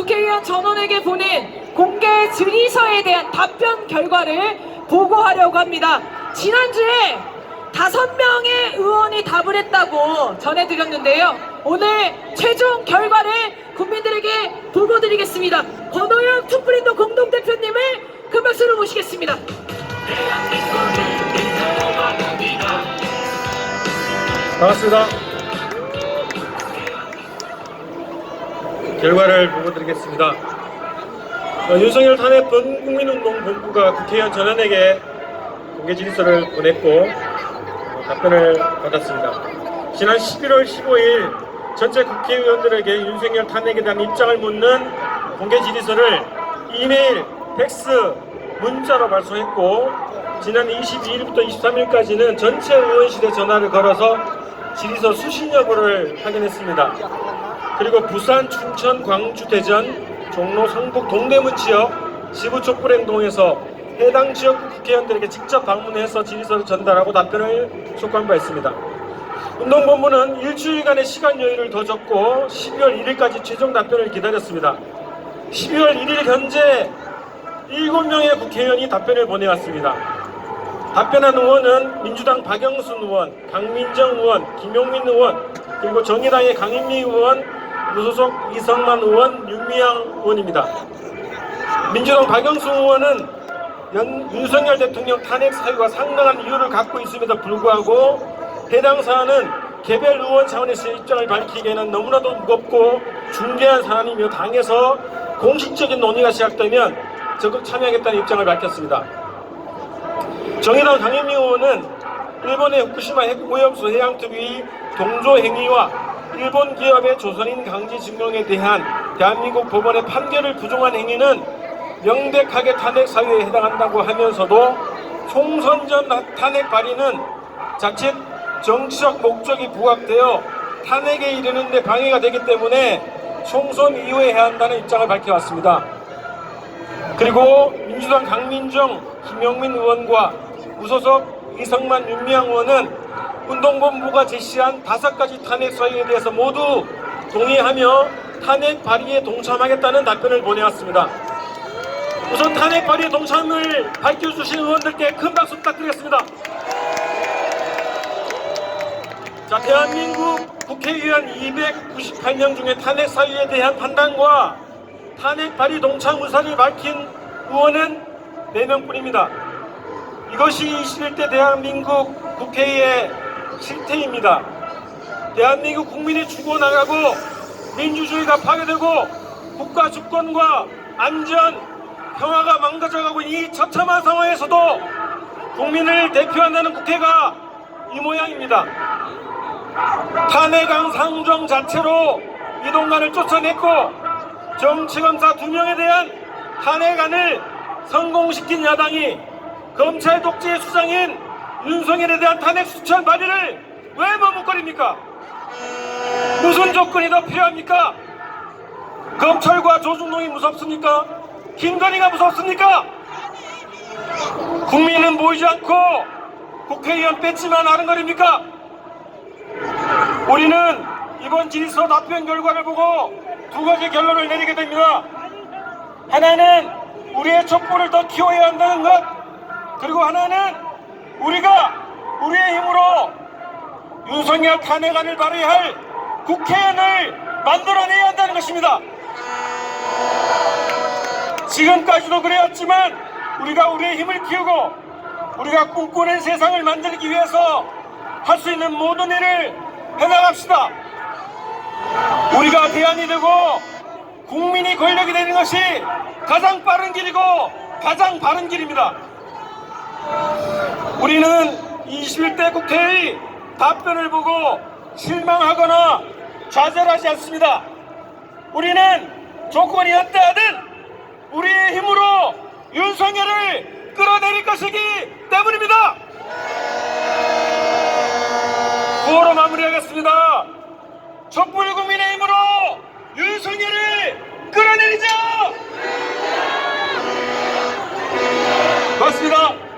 국회의원 전원에게 보낸 공개 질의서에 대한 답변 결과를 보고하려고 합니다. 지난주에 5명의 의원이 답을 했다고 전해드렸는데요. 오늘 최종 결과를 국민들에게 보고드리겠습니다. 권오영 투프린도 공동대표님을 큰 박수로 모시겠습니다. 반갑습니다. 결과를 보고드리겠습니다. 윤석열 탄핵 범국민운동본부가 국회의원 전원에게 공개질의서를 보냈고 답변을 받았습니다. 지난 11월 15일 전체 국회의원들에게 윤석열 탄핵에 대한 입장을 묻는 공개질의서를 이메일, 팩스, 문자로 발송했고 지난 22일부터 23일까지는 전체 의원실에 전화를 걸어서 질의서 수신 여부를 확인했습니다. 그리고 부산, 춘천, 광주, 대전, 종로, 성북, 동대문 지역 지부 촛불행동에서 해당 지역구 국회의원들에게 직접 방문해서 질의서를 전달하고 답변을 촉구한 바 있습니다. 운동본부는 일주일간의 시간 여유를 더 줬고 12월 1일까지 최종 답변을 기다렸습니다. 12월 1일 현재 7명의 국회의원이 답변을 보내왔습니다. 답변한 의원은 민주당 박영순 의원, 강민정 의원, 김용민 의원, 그리고 정의당의 강인미 의원, 무소속 이성만 의원, 윤미향 의원입니다. 민주당 박영순 의원은 윤석열 대통령 탄핵 사유가 상당한 이유를 갖고 있음에도 불구하고 해당 사안은 개별 의원 차원에서의 입장을 밝히기에는 너무나도 무겁고 중대한 사안이며 당에서 공식적인 논의가 시작되면 적극 참여하겠다는 입장을 밝혔습니다. 정의당 강인미 의원은 일본의 후쿠시마 핵오염수 해양특위 동조 행위와 일본 기업의 조선인 강제 징용에 대한 대한민국 법원의 판결을 부정한 행위는 명백하게 탄핵 사유에 해당한다고 하면서도 총선 전 탄핵 발의는 자칫 정치적 목적이 부각되어 탄핵에 이르는 데 방해가 되기 때문에 총선 이후에 해야 한다는 입장을 밝혀왔습니다. 그리고 민주당 강민정, 김용민 의원과 무소속 이성만, 윤미향 의원은 운동본부가 제시한 5가지 탄핵 사유에 대해서 모두 동의하며 탄핵 발의에 동참하겠다는 답변을 보내왔습니다. 우선 탄핵 발의에 동참을 밝혀주신 의원들께 큰 박수 부탁드리겠습니다. 자, 대한민국 국회의원 298명 중에 탄핵 사유에 대한 판단과 탄핵 발의 동참 의사를 밝힌 의원은 4명뿐입니다. 이것이 21대 대한민국 국회의 실태입니다. 대한민국 국민이 죽어나가고 민주주의가 파괴되고 국가 주권과 안전, 평화가 망가져가고 이 처참한 상황에서도 국민을 대표한다는 국회가 이 모양입니다. 탄핵안 상정 자체로 이동관을 쫓아냈고 정치검사 2명에 대한 탄핵안을 성공시킨 야당이 검찰 독재의 수장인 윤석열에 대한 탄핵 수천 발의를 왜 머뭇거립니까? 무슨 조건이 더 필요합니까? 검찰과 조중동이 무섭습니까? 김건희가 무섭습니까? 국민은 보이지 않고 국회의원 뺐지만 아른거립니까? 우리는 이번 질의서 답변 결과를 보고 2가지 결론을 내리게 됩니다. 하나는 우리의 촛불을 더 키워야 한다는 것, 그리고 하나는 우리가 우리의 힘으로 윤석열 탄핵안을 발의할 국회의원을 만들어내야 한다는 것입니다. 지금까지도 그래왔지만 우리가 우리의 힘을 키우고 우리가 꿈꾸는 세상을 만들기 위해서 할 수 있는 모든 일을 해나갑시다. 우리가 대안이 되고 국민이 권력이 되는 것이 가장 빠른 길이고 가장 바른 길입니다. 우리는 21대 국회의 답변을 보고 실망하거나 좌절하지 않습니다. 우리는 조건이 어떠하든 우리의 힘으로 윤석열을 끌어내릴 것이기 때문입니다. 구호로 마무리하겠습니다. 촛불 국민의힘으로 윤석열을 끌어내리자! 고맙습니다.